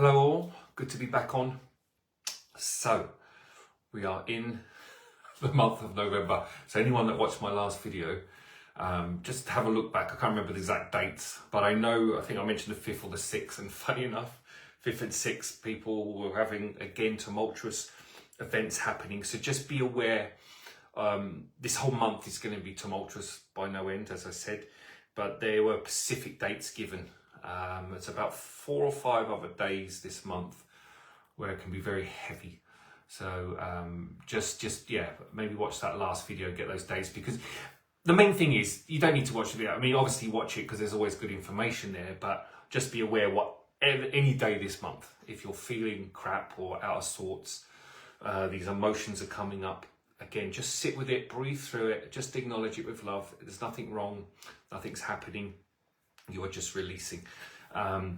Hello all, good to be back on. So, we are in the month of November. So anyone that watched my last video, just have a look back. I can't remember the exact dates, but I think I mentioned the 5th or the 6th, and funny enough, 5th and 6th, people were having, again, tumultuous events happening. So just be aware, this whole month is going to be tumultuous by no end, as I said, but there were specific dates given. It's about 4 or 5 other days this month where it can be very heavy. So yeah, maybe watch that last video, get those dates, because the main thing is you don't need to watch the video. I mean, obviously watch it because there's always good information there, but just be aware any day this month, if you're feeling crap or out of sorts, these emotions are coming up. Again, just sit with it, breathe through it, just acknowledge it with love. There's nothing wrong, nothing's happening. You are just releasing,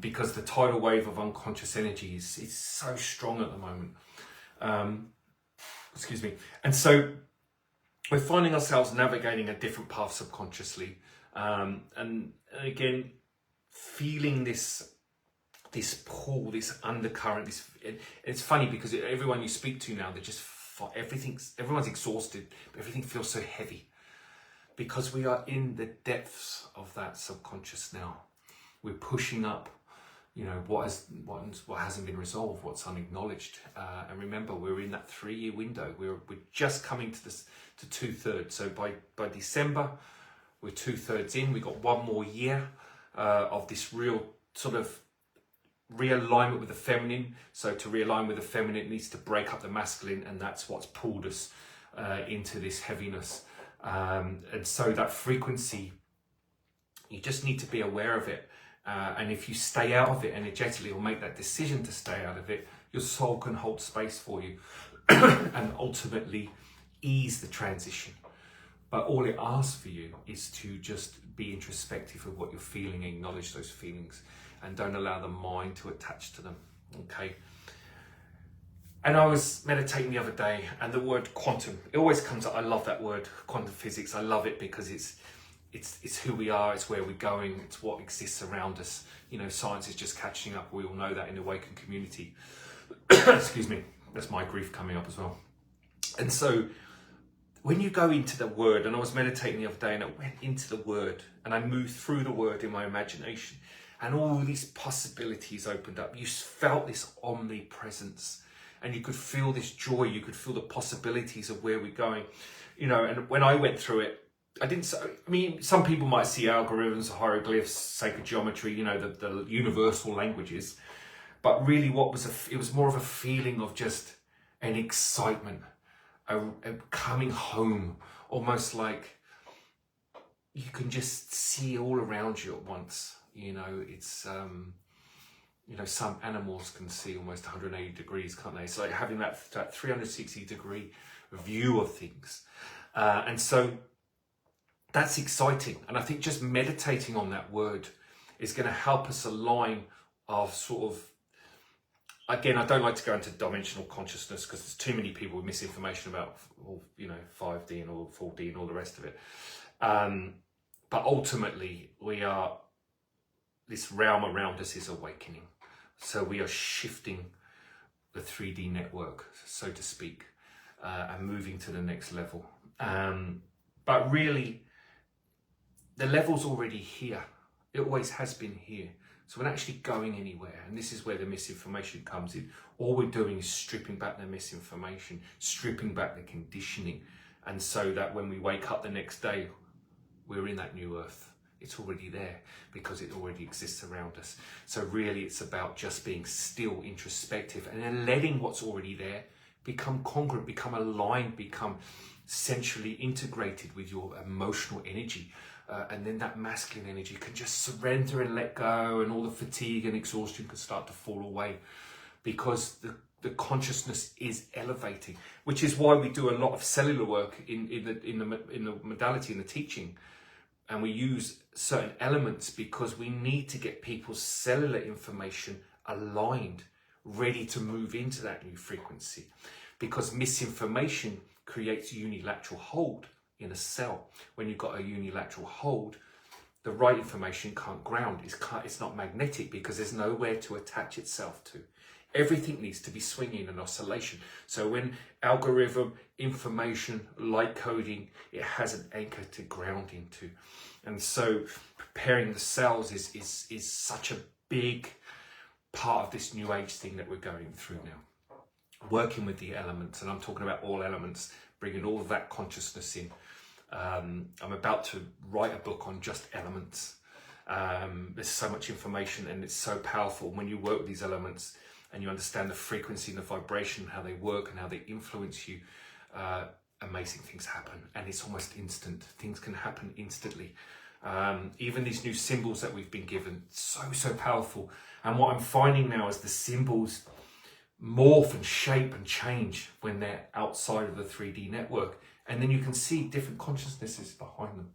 because the tidal wave of unconscious energy is so strong at the moment. Excuse me. And so we're finding ourselves navigating a different path subconsciously, and again feeling this pull, this undercurrent. It's funny because everyone you speak to now, they're just everyone's exhausted, but everything feels so heavy. Because we are in the depths of that subconscious now. We're pushing up, what hasn't been resolved, what's unacknowledged. And remember, we're in that 3-year window. We're just coming to 2/3. So by December, we're 2/3 in. We've got 1 more year of this real sort of realignment with the feminine. So to realign with the feminine, it needs to break up the masculine, and that's what's pulled us into this heaviness. And so that frequency, you just need to be aware of it. And if you stay out of it energetically, or make that decision to stay out of it, your soul can hold space for you and ultimately ease the transition. But all it asks for you is to just be introspective of what you're feeling, acknowledge those feelings, and don't allow the mind to attach to them. Okay. And I was meditating the other day, and the word quantum, it always comes up. I love that word, quantum physics. I love it because it's who we are, it's where we're going, it's what exists around us. Science is just catching up. We all know that in the awakened community. Excuse me, that's my grief coming up as well. And so when you go into the word, and I was meditating the other day and I went into the word and I moved through the word in my imagination, and all these possibilities opened up. You felt this omnipresence. And you could feel this joy, you could feel the possibilities of where we're going. And when I went through it, some people might see algorithms, hieroglyphs, sacred geometry, the universal languages. But really it was more of a feeling of just an excitement, a coming home, almost like you can just see all around you at once. It's... some animals can see almost 180 degrees, can't they? So like having that 360 degree view of things. And so that's exciting. And I think just meditating on that word is going to help us align our sort of, again, I don't like to go into dimensional consciousness because there's too many people with misinformation about, 5D and all 4D and all the rest of it. But ultimately, this realm around us is awakening. So we are shifting the 3D network, so to speak, and moving to the next level. But really, the level's already here. It always has been here. So we're not actually going anywhere. And this is where the misinformation comes in. All we're doing is stripping back the misinformation, stripping back the conditioning. And so that when we wake up the next day, we're in that new earth. It's already there because it already exists around us. So really it's about just being still, introspective, and then letting what's already there become congruent, become aligned, become centrally integrated with your emotional energy. And then that masculine energy can just surrender and let go, and all the fatigue and exhaustion can start to fall away because the consciousness is elevating, which is why we do a lot of cellular work in the modality, in the teaching. And we use certain elements because we need to get people's cellular information aligned, ready to move into that new frequency. Because misinformation creates unilateral hold in a cell. When you've got a unilateral hold, The right information can't ground. It's not magnetic because there's nowhere to attach itself to. Everything needs to be swinging in oscillation. So when algorithm, information, light coding, it has an anchor to ground into. And so preparing the cells is such a big part of this new age thing that we're going through now. Working with the elements, and I'm talking about all elements, bringing all of that consciousness in. I'm about to write a book on just elements. There's so much information and it's so powerful when you work with these elements and you understand the frequency and the vibration, how they work and how they influence you. Amazing things happen, and it's almost instant. Things can happen instantly. Even these new symbols that we've been given, so powerful. And what I'm finding now is the symbols morph and shape and change when they're outside of the 3D network. And then you can see different consciousnesses behind them,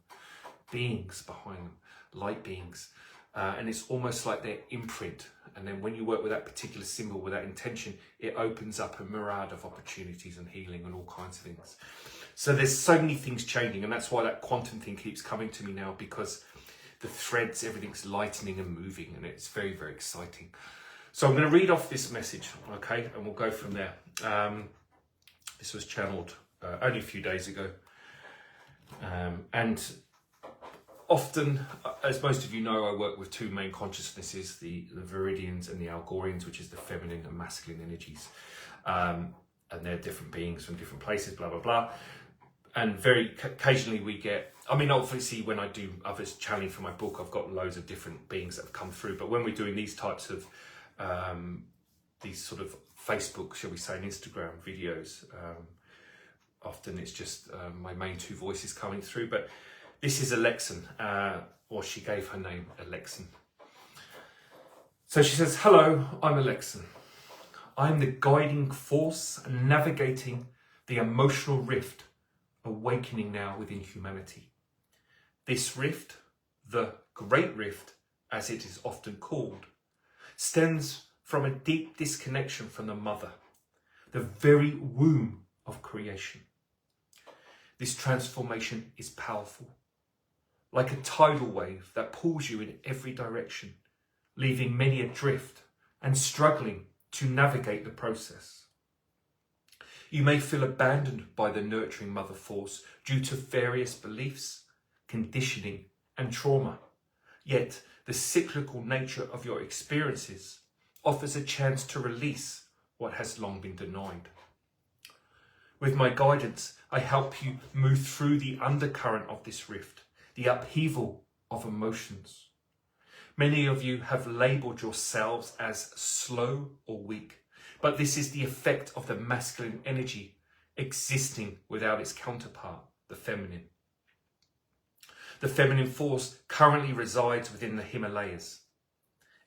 beings behind them, light beings. And it's almost like their imprint. And then when you work with that particular symbol, with that intention, it opens up a myriad of opportunities and healing and all kinds of things. So there's so many things changing, and that's why that quantum thing keeps coming to me now, because the threads, everything's lightening and moving, and it's very, very exciting. So I'm going to read off this message, okay, and we'll go from there. This was channeled only a few days ago. And often, as most of you know, I work with two main consciousnesses, the Viridians and the Algorians, which is the feminine and masculine energies. And they're different beings from different places, blah, blah, blah. And very occasionally we get, I mean, obviously when I do others channeling for my book, I've got loads of different beings that have come through. But when we're doing these types of, these sort of Facebook, shall we say, and Instagram videos, often it's just my main two voices coming through. But this is Elixen, or she gave her name Elixen. So she says, "Hello, I'm Elixen. I'm the guiding force navigating the emotional rift awakening now within humanity. This rift, the Great Rift, as it is often called, stems from a deep disconnection from the mother, the very womb of creation. This transformation is powerful, like a tidal wave that pulls you in every direction, leaving many adrift and struggling to navigate the process. You may feel abandoned by the nurturing mother force due to various beliefs, conditioning and trauma. Yet the cyclical nature of your experiences offers a chance to release what has long been denied. With my guidance, I help you move through the undercurrent of this rift, the upheaval of emotions. Many of you have labelled yourselves as slow or weak, but this is the effect of the masculine energy existing without its counterpart, the feminine. The feminine force currently resides within the Himalayas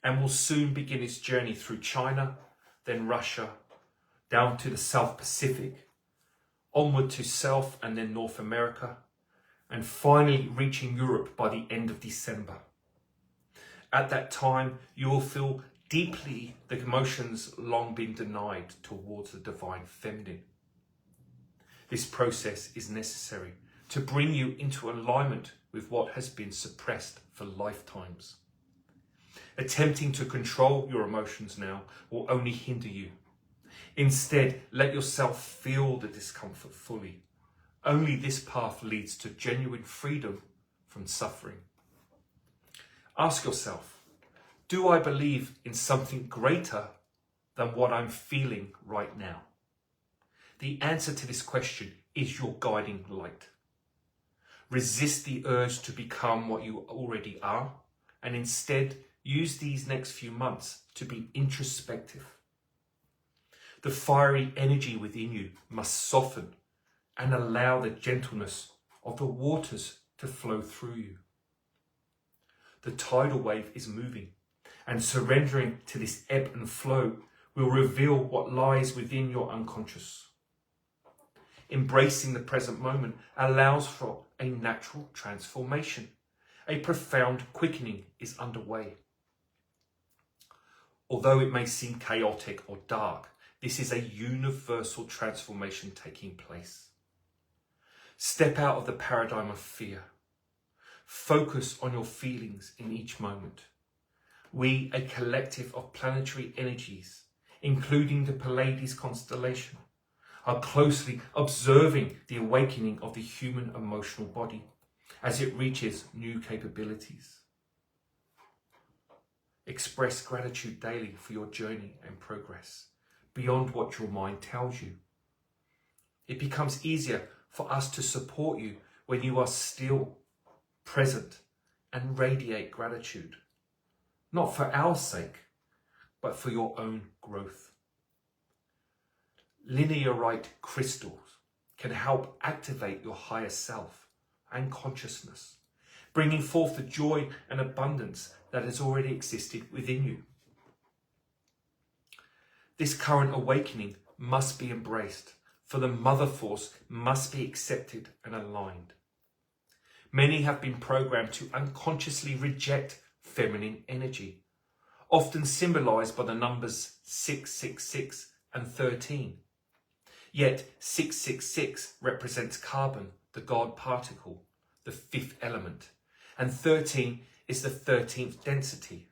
and will soon begin its journey through China, then Russia, down to the South Pacific, onward to South and then North America, and finally reaching Europe by the end of December. At that time, you will feel deeply the emotions long been denied towards the divine feminine. This process is necessary to bring you into alignment with what has been suppressed for lifetimes. Attempting to control your emotions now will only hinder you. Instead, let yourself feel the discomfort fully. Only this path leads to genuine freedom from suffering. Ask yourself, do I believe in something greater than what I'm feeling right now? The answer to this question is your guiding light. Resist the urge to become what you already are, and instead use these next few months to be introspective. The fiery energy within you must soften and allow the gentleness of the waters to flow through you. The tidal wave is moving, and surrendering to this ebb and flow will reveal what lies within your unconscious. Embracing the present moment allows for a natural transformation. A profound quickening is underway. Although it may seem chaotic or dark, this is a universal transformation taking place. Step out of the paradigm of fear. Focus on your feelings in each moment. We, a collective of planetary energies, including the Pleiades constellation, are closely observing the awakening of the human emotional body as it reaches new capabilities. Express gratitude daily for your journey and progress beyond what your mind tells you. It becomes easier for us to support you when you are still, present, and radiate gratitude, not for our sake, but for your own growth. Linearite crystals can help activate your higher self and consciousness, bringing forth the joy and abundance that has already existed within you. This current awakening must be embraced, for the mother force must be accepted and aligned. Many have been programmed to unconsciously reject feminine energy, often symbolized by the numbers 666 and 13. Yet 666 represents carbon, the God particle, the fifth element, and 13 is the 13th density,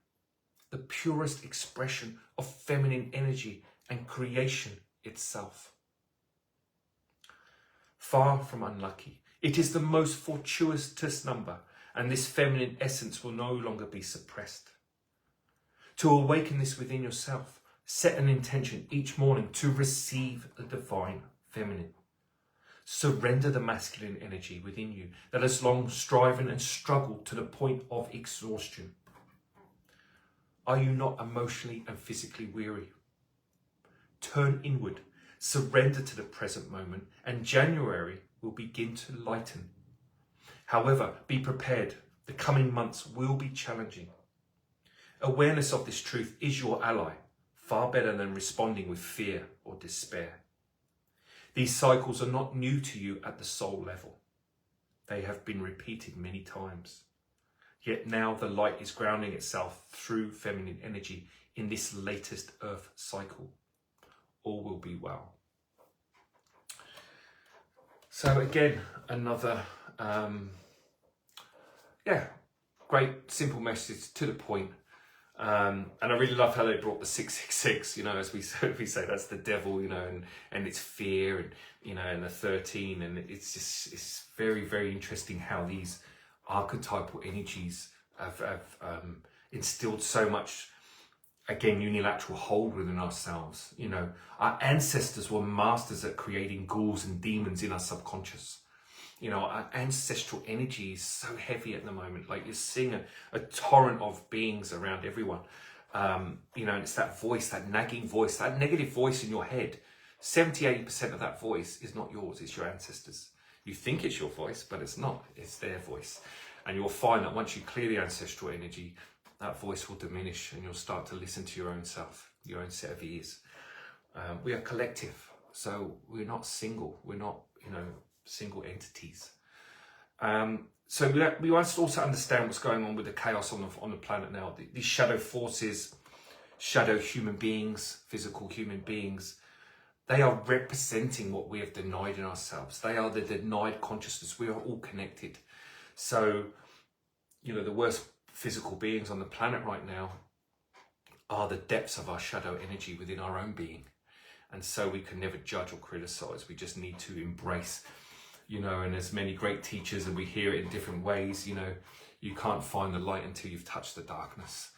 the purest expression of feminine energy and creation itself. Far from unlucky, it is the most fortuitous number, and this feminine essence will no longer be suppressed. To awaken this within yourself, set an intention each morning to receive the divine feminine. Surrender the masculine energy within you that has long striven and struggled to the point of exhaustion. Are you not emotionally and physically weary? Turn inward, surrender to the present moment, and January will begin to lighten. However, be prepared. The coming months will be challenging. Awareness of this truth is your ally, far better than responding with fear or despair. These cycles are not new to you at the soul level. They have been repeated many times. Yet now the light is grounding itself through feminine energy in this latest earth cycle. All will be well. So again, another, great simple message to the point. And I really love how they brought the 666, as we say, that's the devil, and it's fear, and, and the 13. And it's very, very interesting how these archetypal energies have instilled so much, again, unilateral hold within ourselves. Our ancestors were masters at creating ghouls and demons in our subconscious. Our ancestral energy is so heavy at the moment. Like, you're seeing a torrent of beings around everyone. And it's that voice, that nagging voice, that negative voice in your head. 70-80% of that voice is not yours, it's your ancestors. You think it's your voice, but it's not. It's their voice. And you'll find that once you clear the ancestral energy, that voice will diminish and you'll start to listen to your own self, your own set of ears. We are collective, so we're not single. We're not, single entities. So we must also understand what's going on with the chaos on the planet now. These shadow forces, shadow human beings, physical human beings, they are representing what we have denied in ourselves. They are the denied consciousness. We are all connected. So, the worst physical beings on the planet right now are the depths of our shadow energy within our own being. And so we can never judge or criticize. We just need to embrace, and there's many great teachers, and we hear it in different ways. You can't find the light until you've touched the darkness.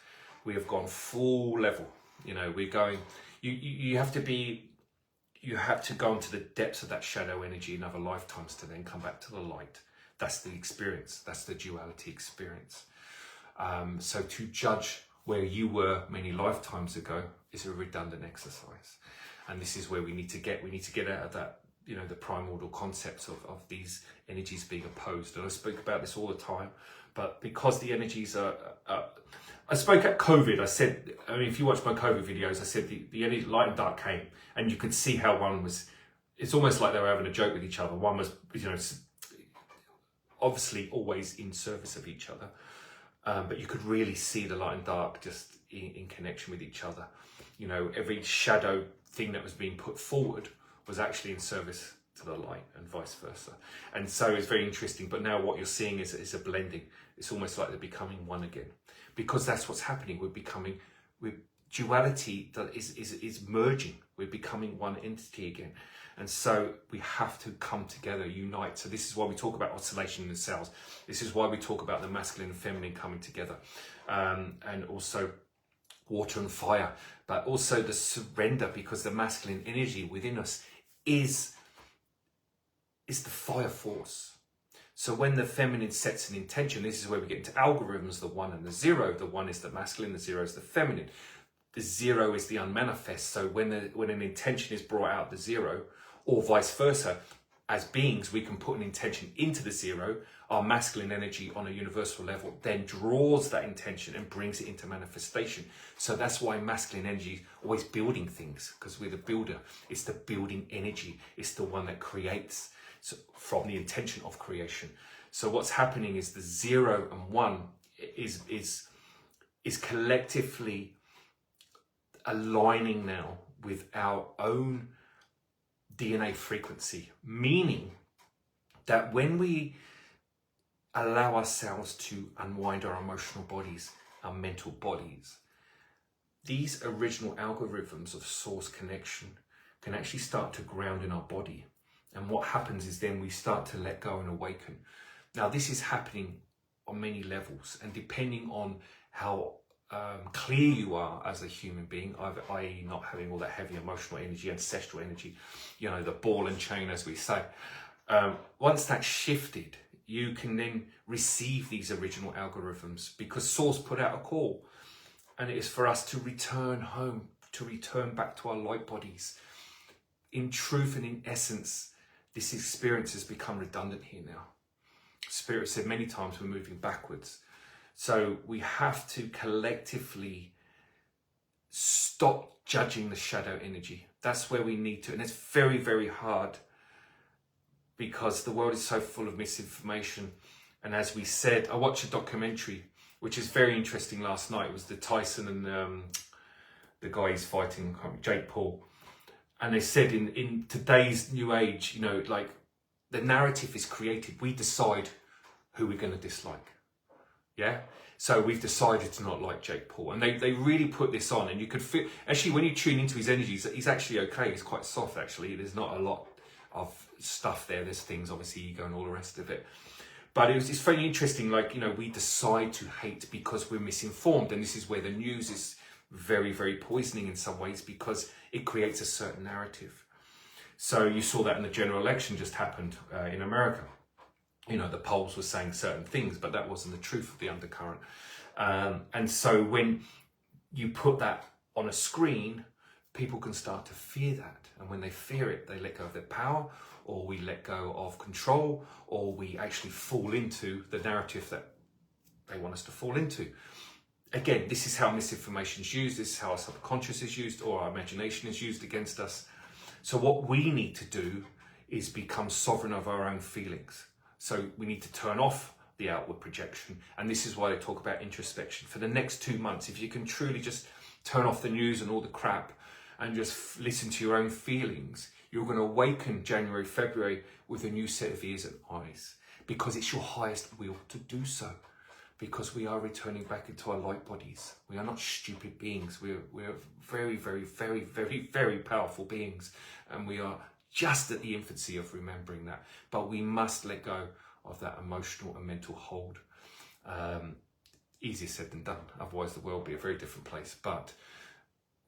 We have gone full level. We're going, you have to go into the depths of that shadow energy in other lifetimes to then come back to the light. That's the experience. That's the duality experience. So to judge where you were many lifetimes ago is a redundant exercise. And this is where we need to get out of that, the primordial concepts of these energies being opposed. And I speak about this all the time, but because the energies are, I spoke at COVID, if you watch my COVID videos, I said the energy, light and dark came, and you could see how one was, it's almost like they were having a joke with each other. One was, obviously always in service of each other. But you could really see the light and dark just in connection with each other. Every shadow thing that was being put forward was actually in service to the light and vice versa. And so it's very interesting. But now what you're seeing is a blending. It's almost like they're becoming one again, because that's what's happening. With duality that is merging. We're becoming one entity again. And so we have to come together, unite. So this is why we talk about oscillation in the cells. This is why we talk about the masculine and feminine coming together. And also water and fire, but also the surrender, because the masculine energy within us is the fire force. So when the feminine sets an intention, this is where we get into algorithms, the 1 and the 0. The 1 is the masculine, the 0 is the feminine. The 0 is the unmanifest. So when an intention is brought out, the 0, or vice versa, as beings, we can put an intention into the 0. Our masculine energy on a universal level then draws that intention and brings it into manifestation. So that's why masculine energy is always building things, because we're the builder. It's the building energy. It's the one that creates, so from the intention of creation. So what's happening is the 0 and 1 is collectively aligning now with our own DNA frequency, meaning that when we allow ourselves to unwind our emotional bodies, our mental bodies, these original algorithms of source connection can actually start to ground in our body. And what happens is then we start to let go and awaken. Now, this is happening on many levels, and depending on how clear you are as a human being, i.e. not having all that heavy emotional energy, ancestral energy, the ball and chain, as we say. Once that's shifted, you can then receive these original algorithms, because Source put out a call, and it is for us to return home, to return back to our light bodies. In truth and in essence, this experience has become redundant here now. Spirit said many times we're moving backwards. So we have to collectively stop judging the shadow energy. That's where we need to. And it's very, very hard, because the world is so full of misinformation. And as we said, I watched a documentary, which is very interesting last night. It was the Tyson and the guy he's fighting, Jake Paul. And they said in today's new age, like the narrative is created. We decide who we're going to dislike. Yeah, so we've decided to not like Jake Paul, and they really put this on, and you could feel actually when you tune into his energies, he's actually okay. He's quite soft actually. There's not a lot of stuff there. There's things, obviously, ego and all the rest of it. But it's very interesting. Like we decide to hate because we're misinformed, and this is where the news is very, very poisoning in some ways, because it creates a certain narrative. So you saw that in the general election just happened in America. The polls were saying certain things, but that wasn't the truth of the undercurrent. And so when you put that on a screen, people can start to fear that. And when they fear it, they let go of their power, or we let go of control, or we actually fall into the narrative that they want us to fall into. Again, this is how misinformation is used. This is how our subconscious is used, or our imagination is used against us. So what we need to do is become sovereign of our own feelings. So we need to turn off the outward projection. And this is why they talk about introspection. For the next 2 months, if you can truly just turn off the news and all the crap and just listen to your own feelings, you're going to awaken January, February with a new set of ears and eyes, because it's your highest will to do so, because we are returning back into our light bodies. We are not stupid beings. We're very, very, very, very, very powerful beings. And we are just at the infancy of remembering that. But we must let go of that emotional and mental hold. Easier said than done. Otherwise the world would be a very different place. But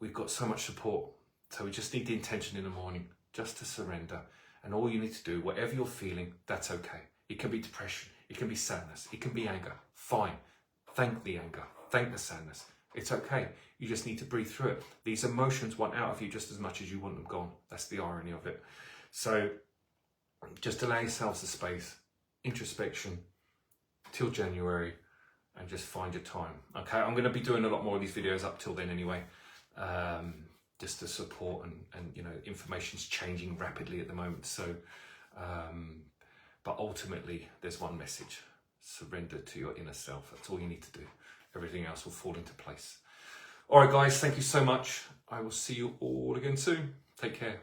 we've got so much support. So we just need the intention in the morning just to surrender. And all you need to do, whatever you're feeling, that's okay. It can be depression. It can be sadness. It can be anger. Fine. Thank the anger. Thank the sadness. It's okay. You just need to breathe through it. These emotions want out of you just as much as you want them gone. That's the irony of it. So just allow yourselves the space, introspection till January, and just find your time. Okay, I'm going to be doing a lot more of these videos up till then anyway, just to support and information's changing rapidly at the moment. So, but ultimately there's one message: surrender to your inner self. That's all you need to do. Everything else will fall into place. All right, guys, thank you so much. I will see you all again soon. Take care.